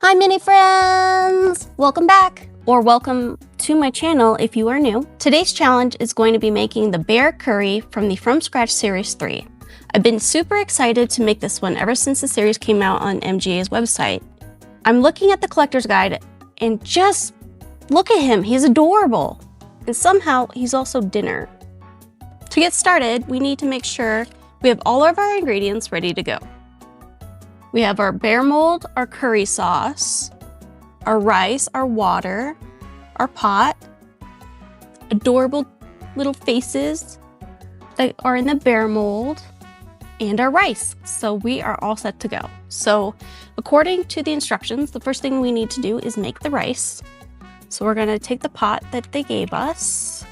Hi mini friends! Welcome back, or welcome to my channel if you are new. Today's challenge is going to be making the bear curry from the From Scratch Series 3. I've been super excited to make this one ever since the series came out on MGA's website. I'm looking at the collector's guide and just look at him, he's adorable. And somehow he's also dinner. To get started, we need to make sure we have all of our ingredients ready to go. We have our bear mold, our curry sauce, our rice, our water, our pot, adorable little faces that are in the bear mold, and our rice. So we are all set to go. So according to the instructions, the first thing we need to do is make the rice. So we're gonna take the pot that they gave us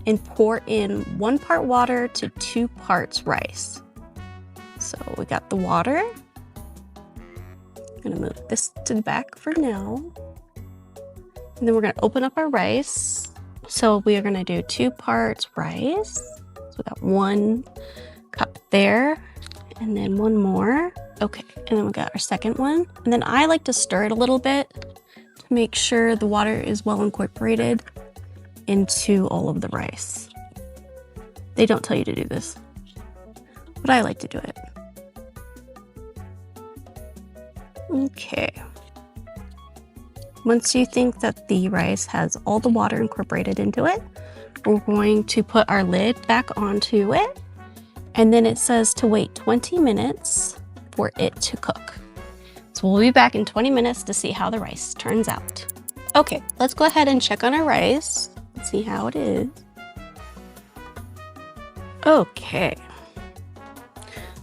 and pour in 1 part water to 2 parts rice. So we got the water. I'm gonna move this to the back for now. And then we're gonna open up our rice. So we are gonna do 2 parts rice. So we got 1 cup there, and then 1 more. Okay, and then we got our second one. And then I like to stir it a little bit to make sure the water is well incorporated into all of the rice. They don't tell you to do this, but I like to do it. Okay. Once you think that the rice has all the water incorporated into it, we're going to put our lid back onto it. And then it says to wait 20 minutes for it to cook. So we'll be back in 20 minutes to see how the rice turns out. Okay, let's go ahead and check on our rice and see how it is. Okay.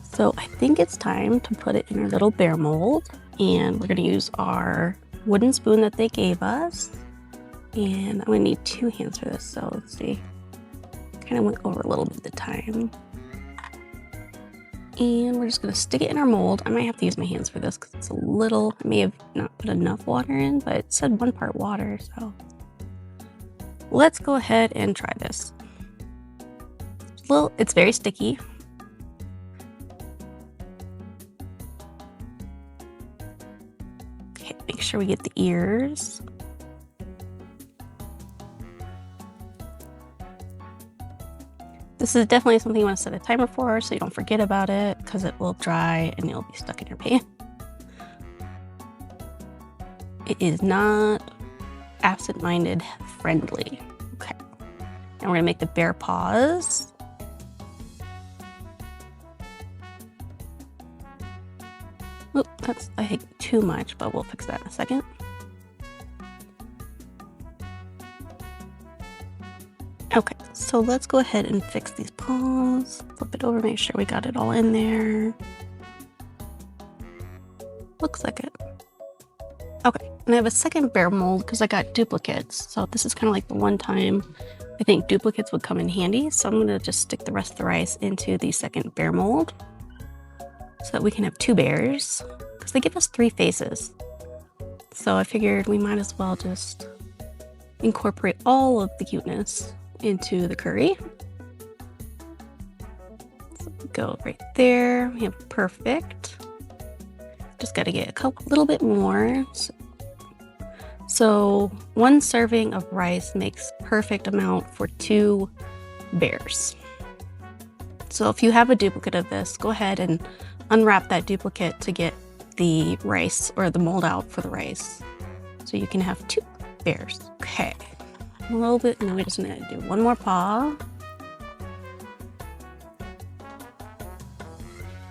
So I think it's time to put it in our little bear mold. And we're gonna use our wooden spoon that they gave us. And I'm gonna need 2 hands for this, so let's see. Kind of went over a little bit of the time. And we're just gonna stick it in our mold. I might have to use my hands for this because it's a little, I may have not put enough water in, but it said 1 part water, so. Let's go ahead and try this. It's very sticky. Make sure we get the ears. This is definitely something you want to set a timer for so you don't forget about it, because it will dry and you'll be stuck in your pan. It is not absent-minded friendly. Okay. And we're gonna make the bear paws. Oop, that's, I think, too much, but we'll fix that in a second. Okay, so let's go ahead and fix these paws. Flip it over, make sure we got it all in there. Looks like it. Okay, and I have a second bear mold because I got duplicates. So this is kind of like the one time I think duplicates would come in handy. So I'm gonna just stick the rest of the rice into the second bear mold, so that we can have 2 bears, because they give us 3 faces. So I figured we might as well just incorporate all of the cuteness into the curry. So go right there, we have perfect. Just gotta get a little bit more. So 1 serving of rice makes perfect amount for 2 bears. So if you have a duplicate of this, go ahead and unwrap that duplicate to get the rice or the mold out for the rice. So you can have 2 bears. Okay, a little bit, and then we're just gonna do 1 more paw.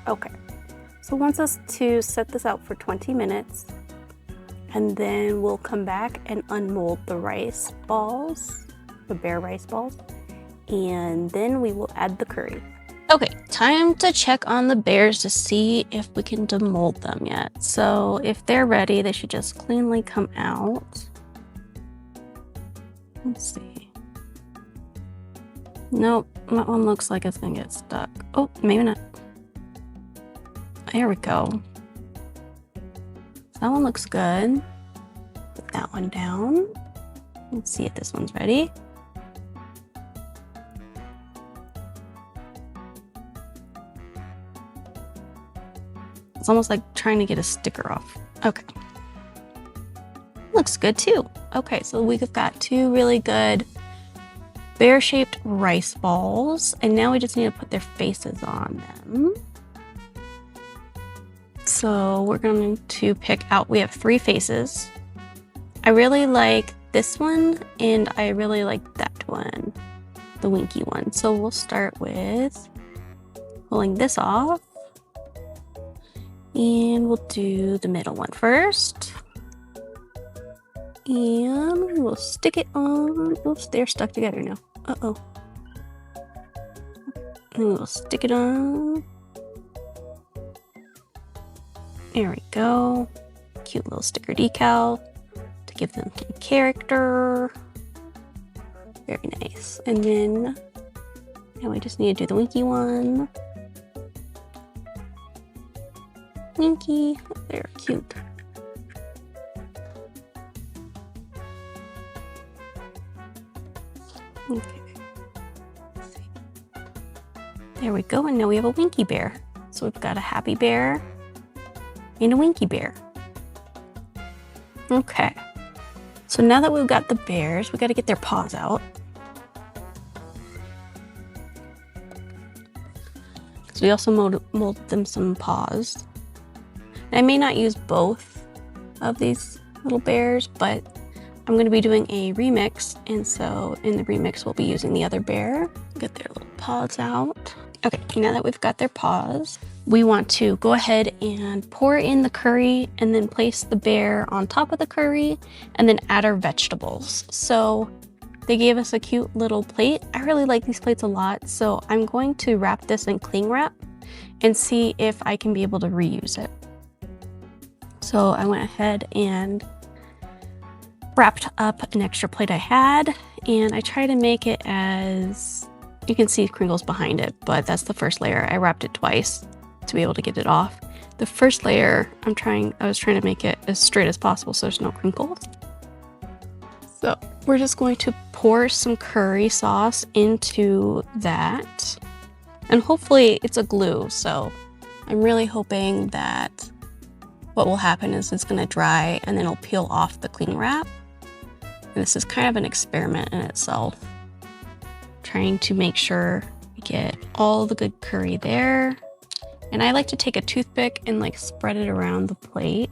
Okay, so wants us to set this out for 20 minutes, and then we'll come back and unmold the rice balls, the bear rice balls, and then we will add the curry. Okay, time to check on the bears to see if we can demold them yet. So if they're ready, they should just cleanly come out. Let's see. Nope, that one looks like it's gonna get stuck. Oh, maybe not. There we go. So that one looks good. Put that one down. Let's see if this one's ready. It's almost like trying to get a sticker off. Okay. Looks good too. Okay, so we've got two really good bear-shaped rice balls, and now we just need to put their faces on them. So we're going to pick out, we have 3 faces. I really like this one, and I really like that one, the winky one. So we'll start with pulling this off, and we'll do the middle one first. And we'll stick it on. Oops, they're stuck together now. Uh-oh. And we'll stick it on. There we go. Cute little sticker decal to give them some character. Very nice. And then now we just need to do the winky one. Winky. They're cute. Okay. Let's see. There we go, and now we have a winky bear. So we've got a happy bear and a winky bear. Okay. So now that we've got the bears, we got to get their paws out. So we also molded them some paws. And I may not use both of these little bears, but I'm going to be doing a remix, and so in the remix we'll be using the other bear. Get their little paws out. Okay, now that we've got their paws, we want to go ahead and pour in the curry and then place the bear on top of the curry and then add our vegetables. So they gave us a cute little plate. I really like these plates a lot, so I'm going to wrap this in cling wrap and see if I can be able to reuse it. So I went ahead and wrapped up an extra plate I had, and I try to make it as, you can see crinkles behind it, but that's the first layer. I wrapped it twice to be able to get it off. The first layer, I was trying to make it as straight as possible so there's no crinkles. So we're just going to pour some curry sauce into that, and hopefully it's a glue. So I'm really hoping that what will happen is it's gonna dry and then it'll peel off the cling wrap. And this is kind of an experiment in itself, trying to make sure we get all the good curry there. And I like to take a toothpick and like spread it around the plate.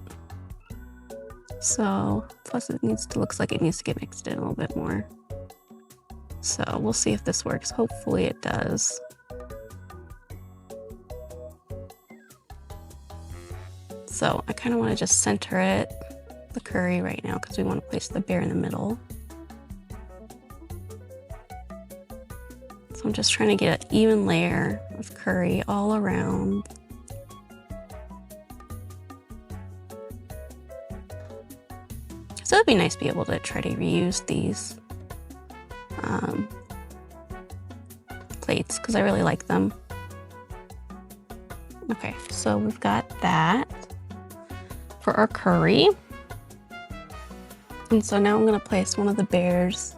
So, plus it looks like it needs to get mixed in a little bit more. So we'll see if this works. Hopefully it does. So I kind of want to just center it, the curry right now, because we want to place the bear in the middle. So I'm just trying to get an even layer of curry all around. So it'd be nice to be able to try to reuse these plates because I really like them. Okay, so we've got that for our curry. And so now I'm gonna place one of the bears.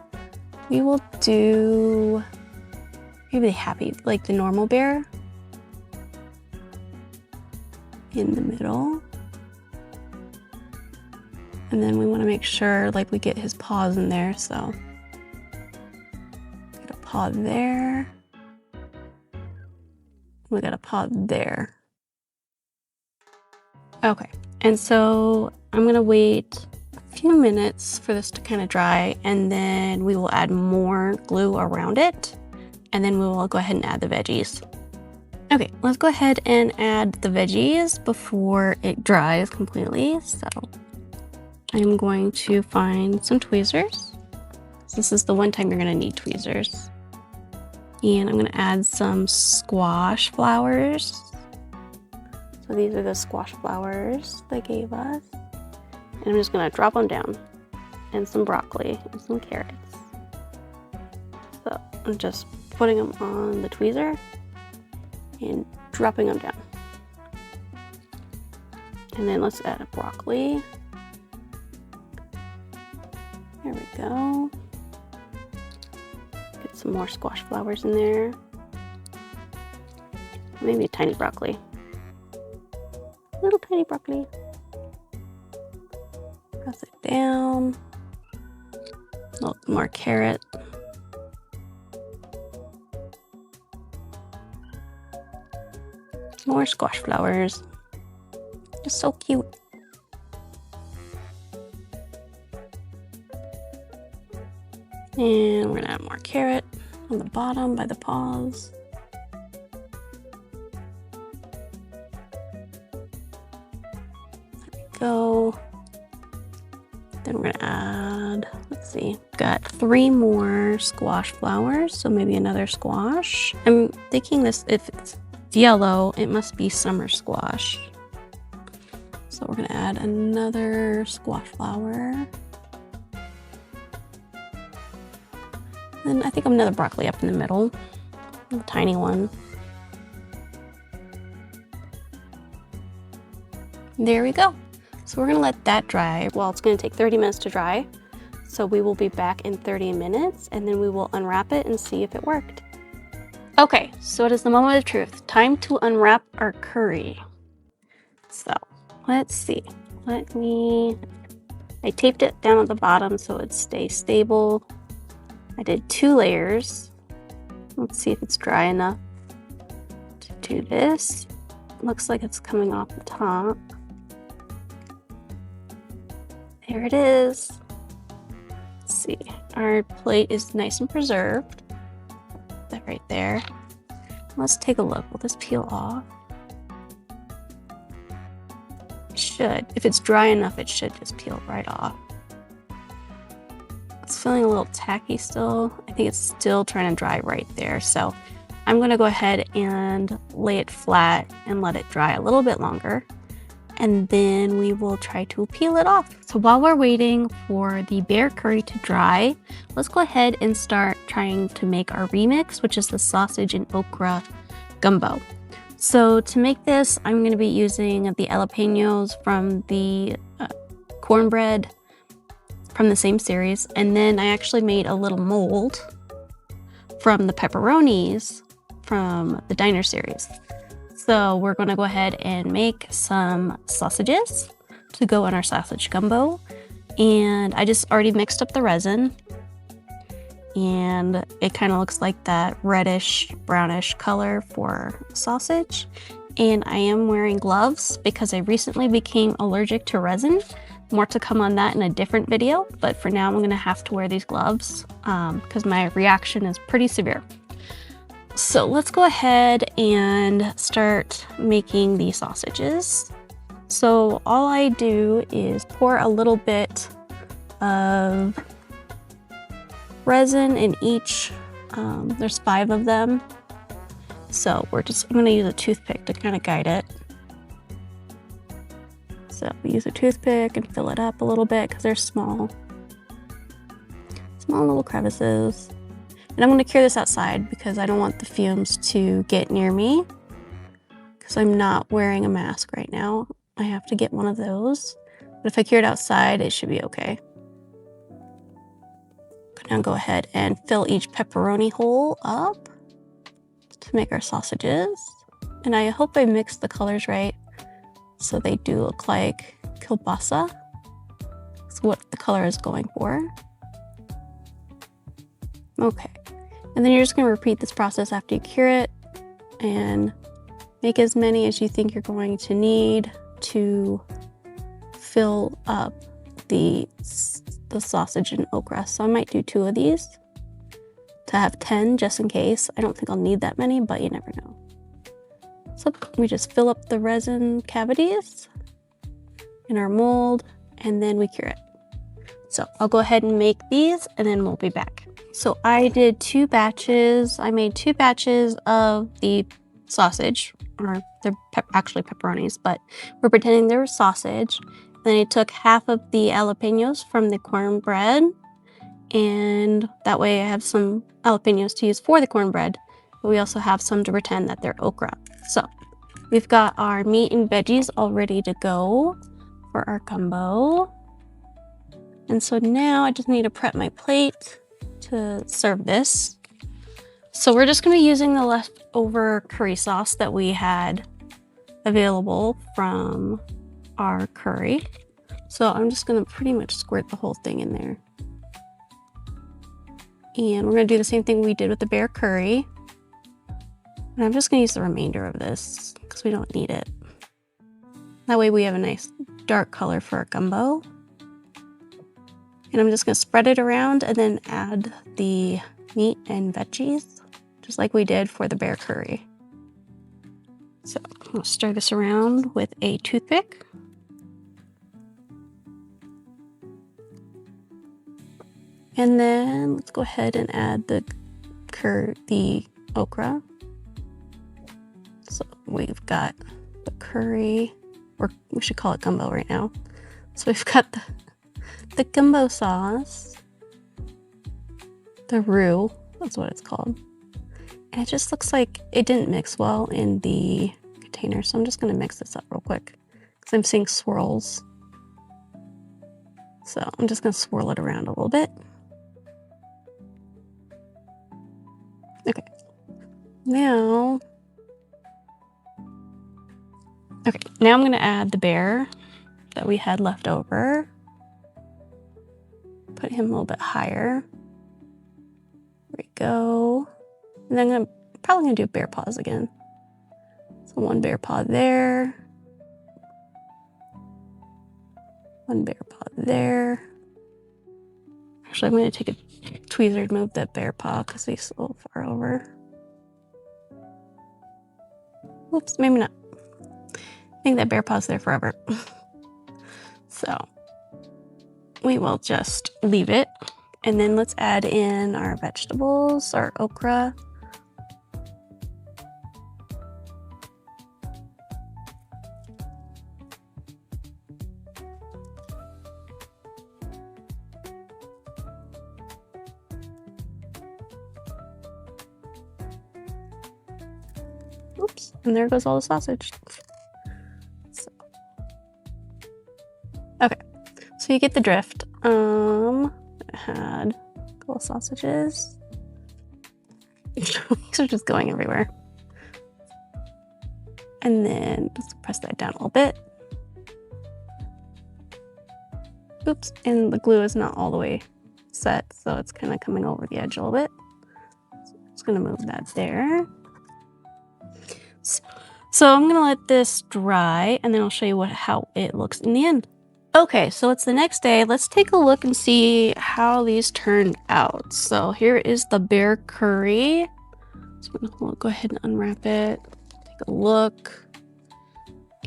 We will do maybe like the normal bear in the middle. And then we wanna make sure like we get his paws in there, so get a paw there. We got a paw there. Okay, and so I'm gonna wait a few minutes for this to kind of dry, and then we will add more glue around it, and then we will go ahead and add the veggies. Okay, let's go ahead and add the veggies before it dries completely. So I'm going to find some tweezers. This is the one time you're gonna need tweezers. And I'm gonna add some squash flowers. So these are the squash flowers they gave us. And I'm just gonna drop them down. And some broccoli and some carrots. So I'm just putting them on the tweezer and dropping them down. And then let's add a broccoli. There we go. Get some more squash flowers in there. Maybe a tiny broccoli. Little tiny broccoli. Press it down. A little more carrot. More squash flowers. Just so cute. And we're gonna add more carrot on the bottom by the paws. There we go. Then we're gonna add, let's see, got 3 more squash flowers, so maybe another squash. I'm thinking this, if it's yellow, it must be summer squash. So we're gonna add another squash flower. Then I think another broccoli up in the middle, a tiny one. There we go. So we're gonna let that dry. Well, it's gonna take 30 minutes to dry. So we will be back in 30 minutes and then we will unwrap it and see if it worked. Okay, so it is the moment of truth. Time to unwrap our curry. So let's see. I taped it down at the bottom so it stays stable. I did 2 layers. Let's see if it's dry enough to do this. Looks like it's coming off the top. There it is. Let's see, our plate is nice and preserved. That right there. Let's take a look. Will this peel off? It should. If it's dry enough, it should just peel right off. It's feeling a little tacky still. I think it's still trying to dry right there. So I'm gonna go ahead and lay it flat and let it dry a little bit longer. And then we will try to peel it off. So while we're waiting for the bear curry to dry, let's go ahead and start trying to make our remix, which is the sausage and okra gumbo. So to make this, I'm going to be using the jalapenos from the cornbread from the same series. And then I actually made a little mold from the pepperonis from the diner series. So we're going to go ahead and make some sausages to go on our sausage gumbo. And I just already mixed up the resin. And it kind of looks like that reddish, brownish color for sausage. And I am wearing gloves because I recently became allergic to resin. More to come on that in a different video. But for now, I'm going to have to wear these gloves because my reaction is pretty severe. So let's go ahead and start making the sausages. So all I do is pour a little bit of resin in each. There's 5 of them. So I'm gonna use a toothpick to kind of guide it. So we use a toothpick and fill it up a little bit because they're small little crevices. And I'm going to cure this outside because I don't want the fumes to get near me because I'm not wearing a mask right now. I have to get one of those. But if I cure it outside, it should be okay. Now go ahead and fill each pepperoni hole up to make our sausages. And I hope I mixed the colors right so they do look like kielbasa. That's what the color is going for. Okay. And then you're just going to repeat this process after you cure it and make as many as you think you're going to need to fill up the sausage and okra. So I might do 2 of these to have 10 just in case. I don't think I'll need that many, but you never know. So we just fill up the resin cavities in our mold and then we cure it. So I'll go ahead and make these and then we'll be back. So I did 2 batches. I made 2 batches of the sausage, or they're actually pepperonis, but we're pretending they were sausage. Then I took half of the jalapenos from the cornbread, and that way I have some jalapenos to use for the cornbread, but we also have some to pretend that they're okra. So we've got our meat and veggies all ready to go for our gumbo. And so now I just need to prep my plate to serve this. So we're just going to be using the leftover curry sauce that we had available from our curry. So I'm just gonna pretty much squirt the whole thing in there. And we're gonna do the same thing we did with the bear curry. And I'm just gonna use the remainder of this because we don't need it. That way we have a nice dark color for our gumbo. And I'm just gonna spread it around and then add the meat and veggies, just like we did for the bear curry. So I'm gonna stir this around with a toothpick. And then let's go ahead and add the okra. So we've got the curry, or we should call it gumbo right now. So we've got the gumbo sauce, the roux, that's what it's called. And it just looks like it didn't mix well in the container. So I'm just gonna mix this up real quick because I'm seeing swirls. So I'm just gonna swirl it around a little bit. Okay, now I'm gonna add the bear that we had left over. Put him a little bit higher. There we go. And then I'm probably gonna do bear paws again. So one bear paw there. One bear paw there. Actually, I'm gonna take a tweezer to move that bear paw because he's a little far over. Oops, maybe not. I think that bear paw's there forever. So we will just leave it. And then let's add in our vegetables, our okra. Oops, and there goes all the sausage. Okay, so you get the drift. I had a couple sausages. These are just going everywhere. And then just press that down a little bit. Oops, and the glue is not all the way set, so it's kind of coming over the edge a little bit. So I'm just gonna move that there. So I'm gonna let this dry and then I'll show you how it looks in the end. Okay, so it's the next day. Let's take a look and see how these turned out. So here is the bear curry. So I'm gonna go ahead and unwrap it, take a look,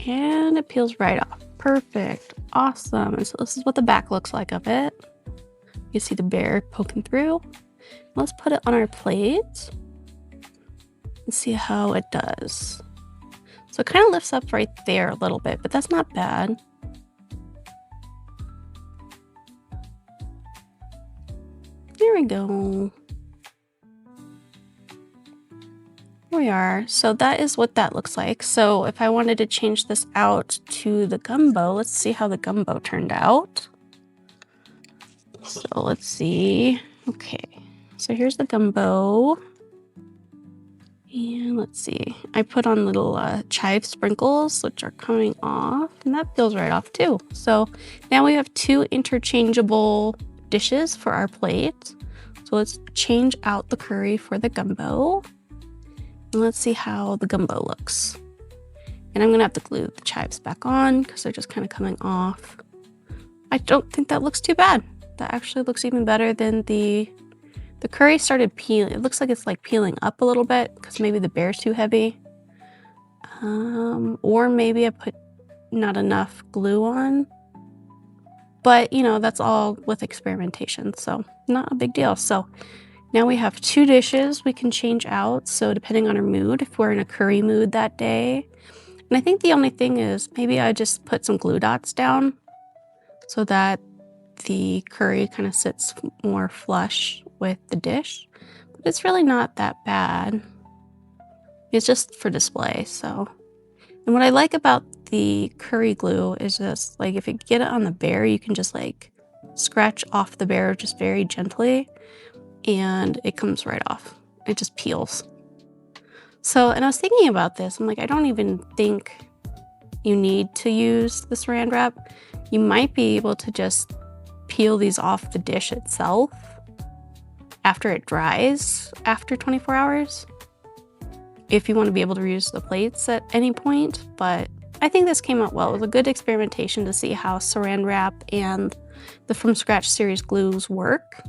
and it peels right off. Perfect, awesome. And so this is what the back looks like of it. You see the bear poking through. Let's put it on our plate and see how it does. So it kind of lifts up right there a little bit, but that's not bad. There we go. Here we are. So that is what that looks like. So if I wanted to change this out to the gumbo, let's see how the gumbo turned out. So let's see. Okay, so here's the gumbo. And let's see, I put on little chive sprinkles, which are coming off, and that peels right off too. So now we have two interchangeable dishes for our plate. So let's change out the curry for the gumbo. And let's see how the gumbo looks. And I'm gonna have to glue the chives back on because they're just kind of coming off. I don't think that looks too bad. That actually looks even better than the curry started peeling. It looks like it's like peeling up a little bit because maybe the bear's too heavy. Or maybe I put not enough glue on. But, you know, that's all with experimentation, so not a big deal. So now we have two dishes we can change out. So depending on our mood, if we're in a curry mood that day. And I think the only thing is maybe I just put some glue dots down so that the curry kind of sits more flush with the dish. But it's really not that bad. It's just for display, so. And what I like about the curry glue is just like if you get it on the bear, you can just like scratch off the bear just very gently and it comes right off. It just peels. So, and I was thinking about this. I'm like, I don't even think, you need to use the saran wrap, you might be able to just peel these off the dish itself after it dries after 24 hours. If you want to be able to reuse the plates at any point, but I think this came out well. It was a good experimentation to see how saran wrap and the From Scratch series glues work.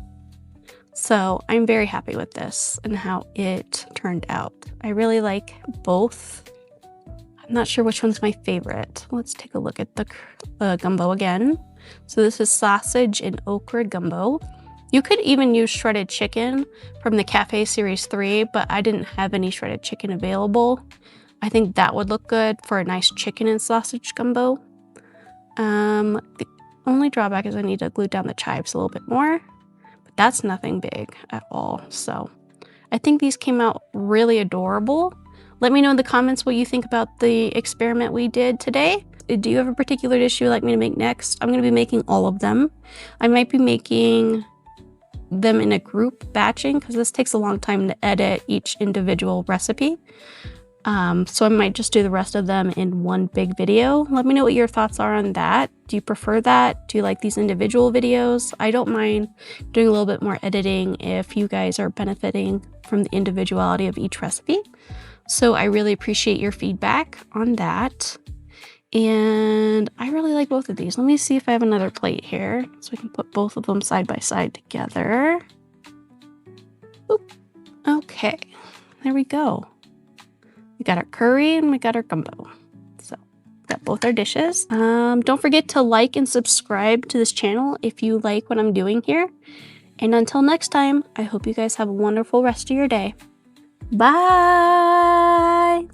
So I'm very happy with this and how it turned out. I really like both. I'm not sure which one's my favorite. Let's take a look at the gumbo again. So this is sausage and okra gumbo. You could even use shredded chicken from the Cafe Series 3, but I didn't have any shredded chicken available. I think that would look good for a nice chicken and sausage gumbo. The only drawback is I need to glue down the chives a little bit more, but that's nothing big at all. So I think these came out really adorable. Let me know in the comments what you think about the experiment we did today. Do you have a particular dish you'd like me to make next? I'm going to be making all of them. I might be making them in a group batching because this takes a long time to edit each individual recipe. So I might just do the rest of them in one big video. Let me know what your thoughts are on that. Do you prefer that? Do you like these individual videos? I don't mind doing a little bit more editing if you guys are benefiting from the individuality of each recipe. So I really appreciate your feedback on that. And I really like both of these. Let me see if I have another plate here so we can put both of them side by side together. Oop. Okay, there we go. We got our curry and we got our gumbo. So got both our dishes. Don't forget to like and subscribe to this channel if you like what I'm doing here. And until next time, I hope you guys have a wonderful rest of your day. Bye!